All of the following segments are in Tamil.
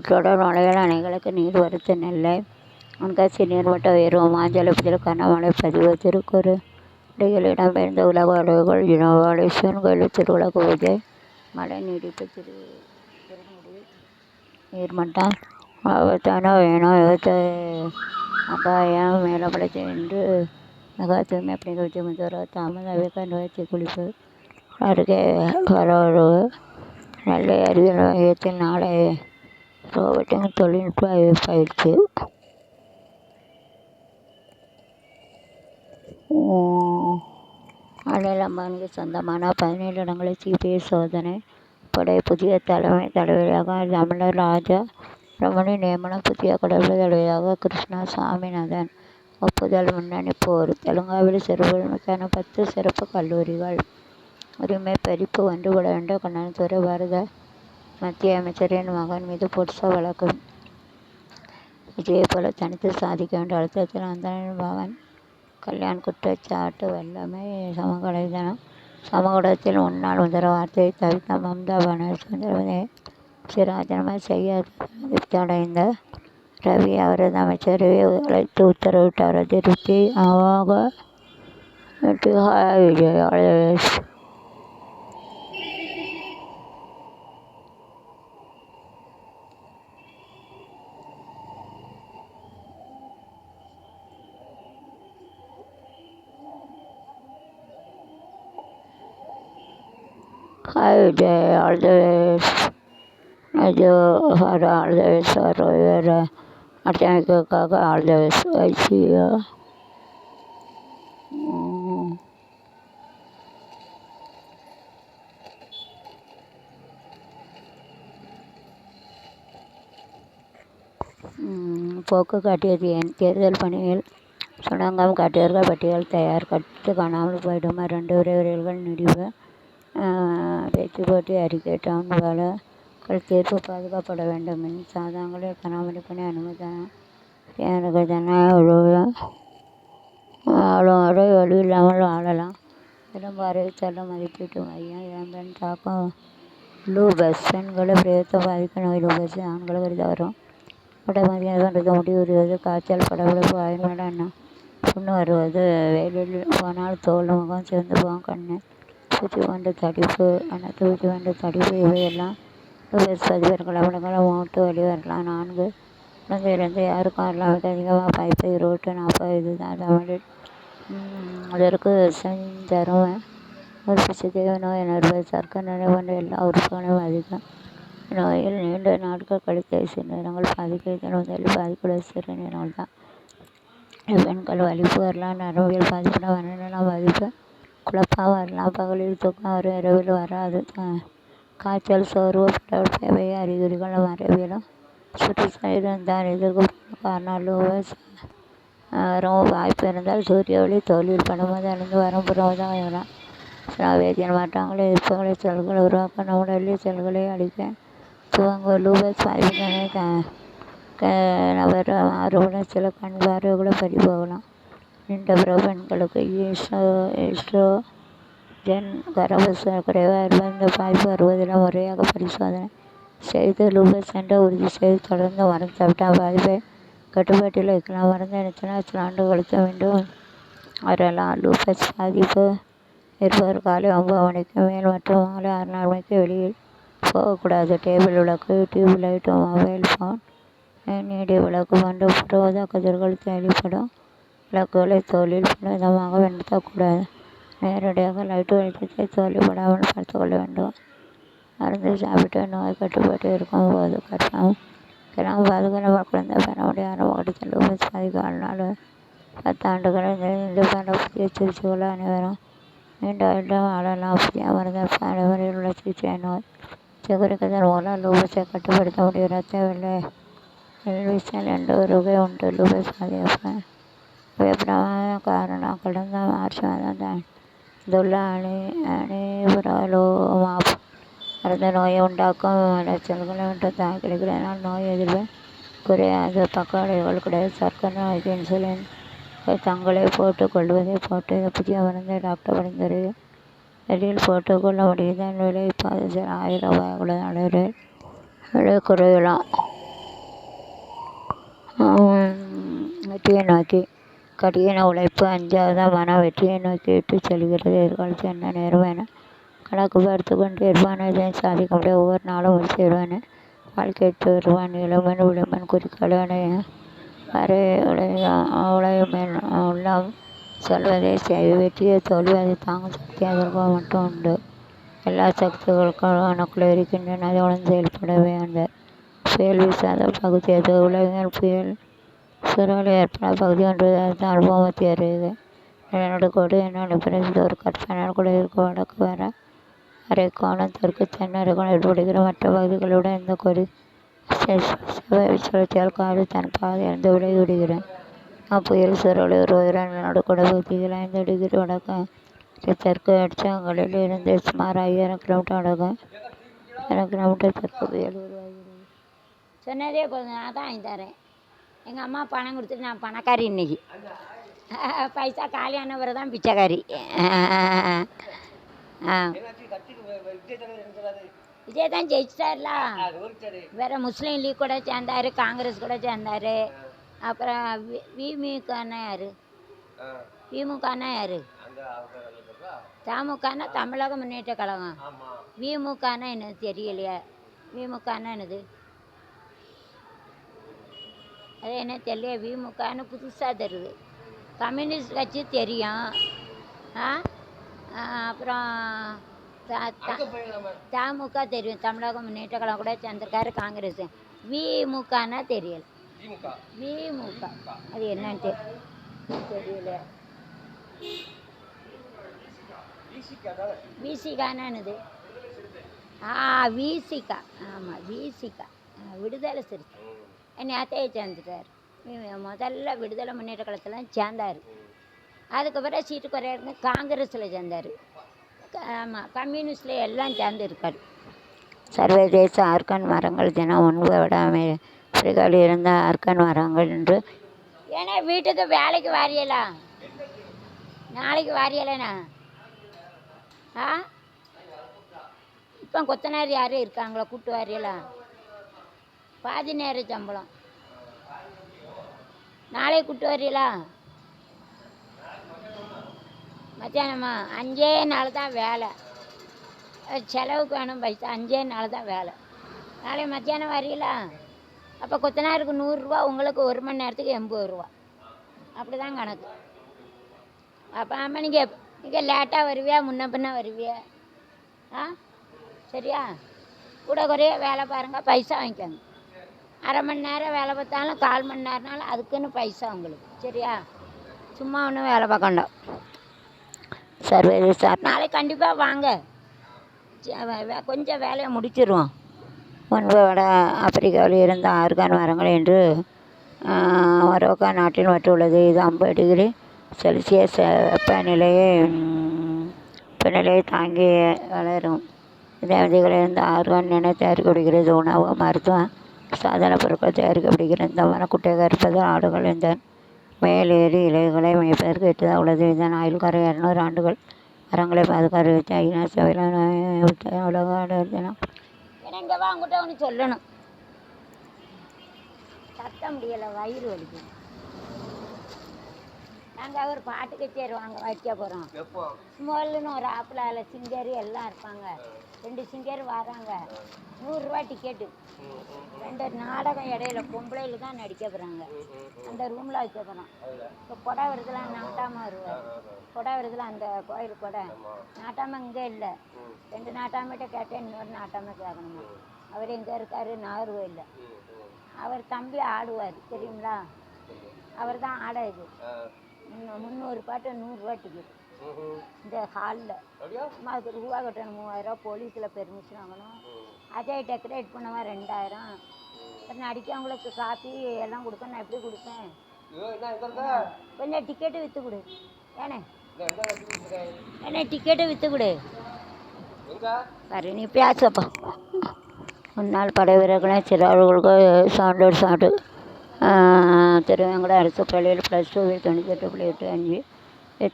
தொடர் மழையால் அணைகளுக்கு நீர்வரத்து நெல்லை தென்காசி நீர்மட்ட உயர்வு மாஞ்சோலைப்புதூர் கனமழை பதிவு திருக்குறளில் இடம்பெயர்ந்த உலக அளவுகள் இனவாளேஸ்வரன் கோயில் திருவிளக்கு பூஜை மழை நீடிப்பு திருமுடி நீர்மட்டம் ஆபத்தான வேணும் அபாயம் மேலப்படத்தை என்று மெகா தூய்மை பணிகள் முதல்வர் தாமதமாக நோய்ச்சி குளிப்பு அருகே வரவு நெல்லை அறிவியல் மையத்தில் நாளை ரோபோட்டிக் தொழில்நுட்ப பயிற்சி. அனில் அம்பானிக்கு சொந்தமான 17 இடங்களில் சிபிஐ சோதனை படை புதிய தலைமை தளபதியாக தமிழர் ராஜா ரமணி நியமனம். புதிய கடற்படை தளபதியாக கிருஷ்ணா சாமிநாதன் ஒப்புதல். முன்னணி போர் தெலுங்காவில் சிறுபான்மைக்கான 10 சிறப்பு கல்லூரிகள் உரிமை பறிப்பு ஒன்றுபட வேண்டும் கண்ணனத்துறை பாரத மத்திய அமைச்சரின் மகன் மீது போட்சோ வழக்கு. விஜயை போல தனித்து சாதிக்க வேண்டிய அழுத்தத்தில் அந்தனின் மகன் கல்யாண் குற்றச்சாட்டு. வெள்ளமை சமூகத்தில் முன்னாள் முதல்வர் வார்த்தையை தவிர்த்த மம்தா பானர்ஜி ராஜினாமா செய்ய அதிருப்தி அடைந்த ரவி அவரது அமைச்சரவை அழைத்து உத்தரவிட்டார். அதிருப்தி Vijay Hi Vijay, all the best. All the best for your academic all the best. I see you. போக்கு காட்டியது ஏன்? தேர்தல் பணியில் சுணங்கம் காட்டியவர்கள் பட்டியல் தயார். கட்டு காணாமல் போயிடுமா 2 விரைவுகள் நீடிப்பு. பேச்சு போட்டி அறிக்கை. டவுன் பாலங்கள் தீர்ப்பு பாதுகாக்கப்பட வேண்டும். மின் சாதனங்களில் பராமரிப்பினை அனுமதி ஆளும் வரை வலு இல்லாமல் வாழலாம். விளம்பர அறிவித்தல் மதிப்பீட்டு மையம். இளம்பெண் தாக்கம் லூபஸ். பெண்களை பிரேத்த பாதிக்க நோய் லூபஸ் ஆண்களுக்கு அறிந்த வரும். உடை மதியம் முடி உரிவது காய்ச்சல் படபடப்பு ஆயுர்வேட எண்ணம் புண்ணு வருவது வெயிலில் போனால் தோல் முகம் சிவந்து போகும் கண்ணு பூச்சி கொண்டு தடிப்பு அனைத்து பூச்சி கொண்டு தடிப்பு இவையெல்லாம் லூபஸ் பதிவர்கள் அவலங்கள் மூட்டு வலி வரலாம். 4 குழந்தையிலிருந்து யாருக்கும் வரலாம். விட அதிகமாக பாய்ப்பு 20-40 இதுதான் தமிழில். அதற்கு செஞ்சரும உறுப்பு தேவை நோய் என்பது சர்க்கரை நிலை போன்ற எல்லா உறுப்புகளையும் அதிகம். நோயில் நீண்ட நாட்கள் கழித்த சிறுநீரகங்கள் பாதிக்க முதலில் பாதிப்புள்ள சிறுநீரகங்கள் தான். பெண்கள் வலிப்பு வரலாம். நரம்பியல் பாதிப்புனா மனநலம் பாதிப்பு குழப்பம் வரலாம். பகலில் தூக்கம் வரும், இரவில் வராது. காய்ச்சல் சோர்வு படபடப்பு அறிகுறிகள் மரபியலும் சுற்றுச்சூழல் இருந்தால் இதற்கு காரணம் லூபஸ் வரும் வாய்ப்பு இருந்தால் சூரிய ஒளி தோலில் படும்போது அழிந்து வரும் புறமுதான் வரலாம். வேதியியல் மாற்றங்களை எதிர்ப்புகளை செல்களை உருவாக்க உடலில் செல்களை அழிக்க துவங்கும். லூபஸ் பாதிப்பினை நபர் மாறுபடும். சில கண் பார்வைகளும் பறிபோகலாம். நீண்ட பிறகு பெண்களுக்கு ஈஸ்ட்ரோஜன் கரபச குறைவாக இருப்பது. இந்த பாய்ப்பு வருவதில் முறையாக பரிசோதனை செய்து லூபஸ் என்ற உறுதி செய்து தொடர்ந்து மருந்து சாப்பிட்டால் பாதிப்பை கட்டுப்பாட்டில் வைக்கலாம். மருந்து நிறுத்தினால் சில ஆண்டு கழித்து மீண்டும் வரலாம். லூபஸ் பாதிப்பு இருப்பவர் காலை 9 மணிக்கு மேல் மற்றும் மாலை 6-4 மணிக்கு வெளியில் போகக்கூடாது. டேபிள் விளக்கு, tube light, mobile phone, Needi விளக்கு போன்ற புற கதிர்கள் தேவைப்படும் விளக்குகளை தோலில் பட விதமாக பயன்படுத்தக்கூடாது. நேரடியாக லைட்டு வெளிச்சத்தை தோலில் படாமல் பார்த்து கொள்ள வேண்டும். மருந்து சாப்பிட்டு நோய் கட்டுப்பாட்டு இருக்கும் போது கிராம பாதுகாப்பு குழந்தை பெற முடிய ஆரம்ப கட்டத்தில் லூபஸ் பாதிக்க வாழ்நாள் 10 ஆண்டுகளில் இந்த பல புதிய சிகிச்சைகளை அனைவரும் நீண்ட ஆயுளும் வாழலாம். புதிய மருந்து நடைமுறையில் உள்ள சிகிச்சை நோய் குறிப்பதன் மூலம் லூபஸை கட்டுப்படுத்த முடியும். இரத்த வெள்ளிசல் என்ற ஒரு வகை உண்டு. லூபஸ் பாதிப்பு பிரபலமான காரணம் கடந்த மார்ச் மாதம் தந்துள்ள அனிபுரலோமாப் மருந்து நோயை உண்டாக்கும் மலச்சல்களை மற்றும் தாய் கிடைக்கிறதுனால் நோய் எதிர்ப்பை குறையாது. பக்க விளைவுகள் கிடையாது. சர்க்கரை நோய்க்கு இன்சுலின் தங்களை போட்டுக் கொள்வதை போட்டு புதிய மருந்தை டாக்டர் பரிந்துரை வெளியில் போட்டுக்கொள்ள முடியுதன் விலை இப்போது சில 1000 ரூபாய் உள்ளது. விலை குறையலாம். வெற்றியை நோக்கி கடின உழைப்பு அஞ்சாவதாக மனம் வெற்றியை நோக்கி இட்டு செல்கிறது. எதிர்காலத்தில் என்ன நேரம் என கணக்கு பார்த்து கொண்டு இருப்பான். இதையும் சாதிக்க முடியாது. ஒவ்வொரு நாளும் ஒரு செய்வான். வாழ்க்கை எட்டு வருவான். இளமன் விளமன் குறிக்கோளை வரை உழையும் உள்ளம் சொல்வதை செய். வெற்றியை தோல்வி அதை தாங்கும் சக்தி அதற்கு மட்டும் உண்டு. எல்லா சக்திகளுக்கும் உனக்குள்ளே இருக்கின்றன. அதை உணர்ந்து செயல்படவே அந்த புயல் வீசாத பகுதி அது. உலகில் புயல் சுழல் ஏற்பட பகுதி ஒன்று அனுபவத்தை அறியுது. என்னோட கோடு என்னோட பிறகு ஒரு கற்பனை கூட இருக்க வடக்கு வர அரைக்கோணம் தெற்கு தென்னரைக்கோணம் ஏற்படுகிற மற்ற பகுதிகளுடன் இந்த கொடி சுழற்சியால் காடு தன் பாதை இருந்து விலகி விடுகிறேன். புயல் சுழல் ஒரு உயரங்களோட கூட பகுதியில் 5 டிகிரி வடக்கு தெற்கு அடிச்சங்களில் இருந்து சுமார் 5000 கிலோமீட்டர் வடக்கு 1000 கிலோமீட்டர் தெற்கு புயல் உருவாகிறது. சொன்னதே போதும். நான் தான் வாங்கி தரேன். எங்கள் அம்மா பணம் கொடுத்துட்டு நான் பணக்காரி. இன்னைக்கு பைசா காலியான பிறகு தான் பிச்சைக்காரி. விஜய் தான் ஜெயிச்சிட்டார்ல. வேற முஸ்லீம் லீக் கூட சேர்ந்தாரு, காங்கிரஸ் கூட சேர்ந்தாரு. அப்புறம் விமுகன்னா யாரு? விமுகன்னா யாரு? தமுகன்னா தமிழக முன்னேற்ற கழகம். விமுகன்னா என்னது தெரியலையா? விமுகன்னா என்னது? அது என்ன தெரியல. விமுகன்னு புதுசாக தருது. கம்யூனிஸ்ட் கட்சி தெரியும். அப்புறம் தமுக தெரியும். தமிழக முன்னேற்ற கழகம் கூட சேர்ந்திருக்காரு. காங்கிரஸ். விமுகன்னா தெரியல. விமுக அது என்னன்னு தெரியல. விசிகான்னா என்னது? விசிகா. ஆமாம், விசிகா விடுதலை சிறுத்தை. நேற்றையே சேர்ந்துட்டார். முதல்ல விடுதலை முன்னேற்ற கழகத்தில் சேர்ந்தார். அதுக்கப்புறம் சீட்டு குறையாருங்க காங்கிரஸில் சேர்ந்தார். ஆமாம், கம்யூனிஸ்டில் எல்லாம் சேர்ந்து இருக்கார். சர்வதேச ஆர்கான் மரங்கள் தினம் முன்பை விட ஆப்பிரிக்காவில் இருந்த ஆர்கான் மரங்கள் என்று. ஏன்னா வீட்டுக்கு வேலைக்கு வாரியலா? நாளைக்கு வாரியலண்ணா. இப்போ கொத்தனார் யாரும் இருக்காங்களா? கூட்டு வாரியலா? பாதி நேர சம்பளம். நாளைக்கு கூட்டு வரீங்களா? மத்தியானமா? 5 நாள் தான் வேலை. செலவுக்கு வேணும் பைசா. 5 நாள் தான் வேலை. நாளை மத்தியானம் வரீங்களா? அப்போ கொத்தனாருக்கு 100 ரூபா, உங்களுக்கு 1 மணி நேரத்துக்கு 80 ரூபா. அப்படி தான் கணக்கு. அப்போ ஆமாம், நீங்கள் லேட்டாக வருவியா முன்ன பின்ன வருவியா? சரியா? கூட குறைய வேலை பாருங்கள், பைசா வாங்கிக்கோங்க. அரை மணி நேரம் வேலை பார்த்தாலும் 1/4 மணி நேரம்னாலும் அதுக்குன்னு பைசா உங்களுக்கு. சரியா? சும்மா ஒன்றும் வேலை பார்க்கண்டாம். சர்வதேச நாளைக்கு கண்டிப்பாக வாங்க. கொஞ்சம் வேலையை முடிச்சிடுவோம். முன்பை விட ஆப்பிரிக்காவில் இருந்த ஆர்கான் மரங்கள் என்று மொரோக்கோ நாட்டில் மட்டுள்ளது. இது 50 டிகிரி செல்சியஸ் வெப்பநிலையை தாங்கி வளரும். விதைகளிலிருந்து ஆர்கான் என தயாரிக்கப்படுகிறது. உணவு, மருத்துவம், சாதன பொருட்கள் தயாரிக்கப்படுகிறது. இந்த மரக்குட்டை கருப்பது ஆடுகள் இந்த மேலேறி இலைகளை மேய்ப்பதற்கு எட்டதாக உள்ளது. இதன் ஆயுள் கரை 200 ஆண்டுகள். மரங்களை பாதுகாத்து ஐநா சபையில் உலக ஆடர் தினம். இங்கே வாங்கிட்ட ஒன்று சொல்லணும். கத்த முடியலை, வயிறு வலிக்கும். நாங்கள் ஒரு பாட்டு கச்சேரி வைக்க போகிறோம். ஸ்மால்னு ஒரு ஆப்பிளால் சிங்கர் எல்லாம் இருப்பாங்க. 2 சிங்கர் வராங்க. 100 ரூபா டிக்கெட்டு. 2 நாடகம் இடையில பொம்பளையில் தான் நடிக்க போகிறாங்க. அந்த ரூமில் வைக்க போகிறோம். இப்போ கொடை வருதுல, நாட்டாமல் வருவார். கொடை வருதுல அந்த கோயில் கொடை. நாட்டாமல் இங்கே இல்லை. 2 நாட்டாமட்ட கேட்டேன், இன்னொரு நாட்டாமல் கேட்கணுமா. அவர் எங்கே இருக்கார்? நாகர்கோயிலில். அவர் தம்பி ஆடுவார், தெரியுங்களா? அவர் தான் ஆட. இது 300 பாட்டு 100 ரூபா டிக்கெட். இந்த ஹாலில் அதுக்கு ரூபா கட்டணும். 3000 போலீஸில் பெர்மிஷன் வாங்கணும். அதே டெக்கரேட் பண்ணவன் 2000. அப்புறம் நடிக்கவங்களுக்கு காப்பி எல்லாம் கொடுக்க. நான் எப்படி கொடுப்பேன்? கொஞ்சம் டிக்கெட்டு விற்று கொடு. ஏன்னா டிக்கெட்டு விற்று கொடு. சரி, நீ பேசப்பா. முன்னாள் படை வீரர்களும் சிறார்களுக்கு சான்று திருவேங்கட அரசு பள்ளியில் +2ல் 98.85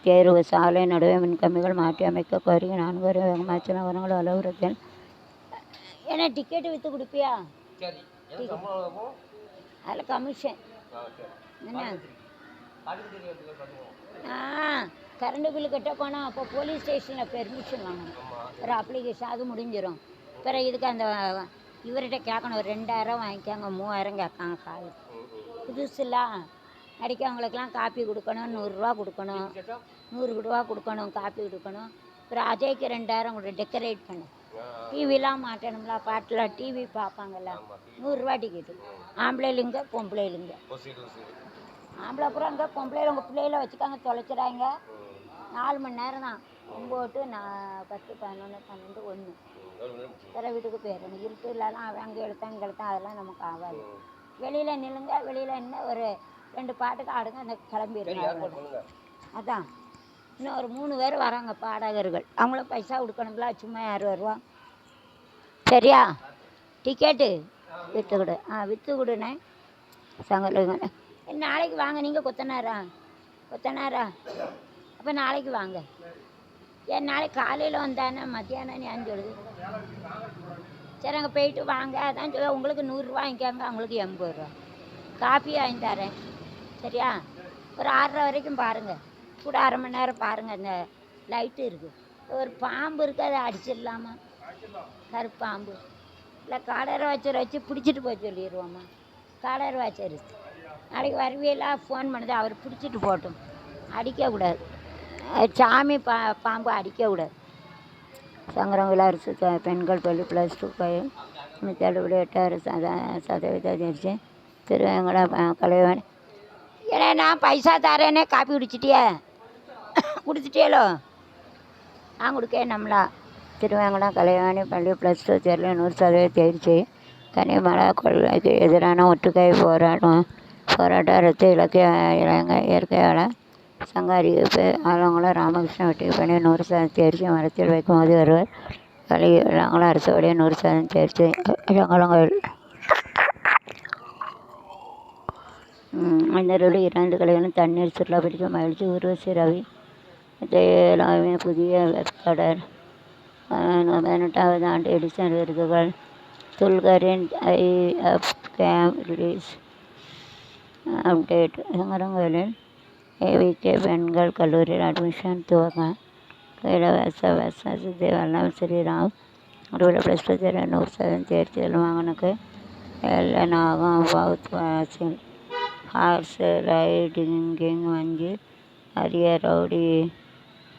தேர்வு. சாலை நடுவே மின்கம்பிகள் மாற்றி அமைக்க கோரிக்கை. 4 வேகமாச்சு நகரங்கள் அலுவலகத்தில். ஏன்னா டிக்கெட்டு விற்று கொடுப்பியா? சரி. என்ன சம்பளம் இருக்கும்? அதில் கமிஷன் சரி. என்ன பாண்டிச்சேரி எப்படி பண்ணுவோம்? கரண்ட் பில்லு கட்ட போனால் அப்போ போலீஸ் ஸ்டேஷனில் பெர்மிஷன் வாங்கணும். ஒரு அப்ளிகேஷன் அது முடிஞ்சிடும். பிறகு இதுக்கு அந்த இவர்கிட்ட கேட்கணும். ஒரு 2000 வாங்கிக்காங்க, 3000 கேட்காங்க காலு. புதுசுல நடிக்கவங்களுக்கெல்லாம் காப்பி கொடுக்கணும், 100 கொடுக்கணும், 100 கொடுக்கணும், காப்பி கொடுக்கணும். அப்புறம் அஜய்க்கு 2000 கொடு டெக்கரேட் பண்ண. டிவிலாம் மாட்டணும்ல, பாட்டில் டிவி பார்ப்பாங்கல்ல, 100 டிக்கெட்டு. ஆம்பளைலுங்க பொம்பளைலுங்க. ஆம்பளை அப்புறம் அங்கே பொம்பளையில உங்கள் பிள்ளையில வச்சுக்காங்க, தொலைச்சிடாங்க. 4 மணி நேரம் தான். 9 to 10, 11, 12, 1 வேறு வீட்டுக்கு போயிடணும். இருட்டு இல்லைனா அவன் அங்கே இங்கே எடுத்தான் அதெல்லாம் நமக்கு ஆகாது. வெளியில் நில்லுங்க, வெளியில் என்ன ஒரு 2 பாட்டுக்கு ஆடுங்க, அந்த கிளம்பிடுங்க. அதான் இன்னும் ஒரு 3 பேர் வராங்க பாடகர்கள். அவங்களும் பைசா கொடுக்கணும்ல, சும்மா 60 ரூபா. சரியா? டிக்கெட்டு விற்று கொடு. விற்று கொடுண்ணே. சங்கலுங்க நாளைக்கு வாங்க. நீங்கள் கொத்தனாரா அப்போ நாளைக்கு வாங்க. ஏன் நாளைக்கு காலையில் வந்தானே மத்தியானம் ஏன்னு சொல்லுது. சரி அங்கே போயிட்டு வாங்க. அதான் சொல்ல உங்களுக்கு 100 வாங்கிக்காங்க, அவங்களுக்கு 80 ரூபா. காப்பி வாங்கி தரேன். சரியா? ஒரு 6:30 வரைக்கும் பாருங்கள். கூட 1/2 மணி நேரம் பாருங்கள். அந்த லைட்டு இருக்குது. ஒரு பாம்பு இருக்குது, அதை அடிச்சிடலாமா? கருப்பாம்பு இல்லை காலர் வாட்சர் வச்சு பிடிச்சிட்டு போய் சொல்லிடுவோம்மா. காலர் வாட்சர் நாளைக்கு வருவியெல்லாம் ஃபோன் பண்ணுது. அவர் பிடிச்சிட்டு போட்டும், அடிக்கக்கூடாது. சாமி பாம்பு அடிக்கக்கூடாது. சங்கரம் விலாரசு பெண்கள் பள்ளி +2 தள்ளுபடி 8% தேர்ச்சி. திருவேங்கடம் கலைவாணி. ஏன்னா நான் பைசா தரேனே. காப்பி குடிச்சிட்டியலோ? நான் கொடுக்க நம்மளா. திருவேங்கடம் கலைவாணி பள்ளி +2 தேர்வில் 100% தேர்ச்சி. கனிமலா கொள்ளைக்கு எதிரான ஒற்றுக்கை போராட்ட ரத்து இயற்கையாளர் சங்க அறிவிப்பு. ஆலங்குளம் ராமகிருஷ்ணன் வெற்றி பண்ணி 100% தேர்ச்சி. மரத்தில் வைக்கும்போது ஒருவர் வழி ஆலங்குளம் அரசு வழியை 100% தேர்ச்சி. சங்கலங்கள் மன்னரோடு 2 கலைகளும் தண்ணீர் சுற்றுலா பிடிக்கும் மகிழ்ச்சி. ஊர்வசி ரவி எல்லாமே புதிய வெப்கடர் 18வது ஆண்டு எடிசன் விருதுகள். துல்கரின் IF கேம் ரிலீஸ் அப்டேட். சங்கரங்களில் AVK பெண்கள் கல்லூரியில் அட்மிஷன் துவக்கம். இலவச பஸ் வசதி. வல்லம் ஸ்ரீராம் அறிவுள்ள +2 தேர்வில் 100% தேர்ச்சி. மகனுக்கு நாகம் பவுத் வாசில் ஹார்ஸ் ரைடிங்கிங் மஞ்சு அரிய ரவுடி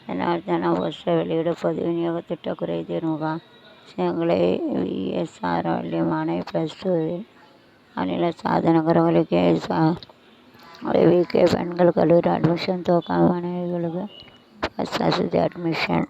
ஜனார்தன போஸ்டர் வெளியிட. பொது விநியோக திட்ட குறைதீர் முகாம். செங்கலை VSR வள்ளியம்மானை +2 மாநில சாதனகரங்களுக்கு AVK பெண்கள் கல்லூரி அட்மிஷன் துவக்கம். மாணவிகளுக்கு பஸ் வசதி அட்மிஷன்.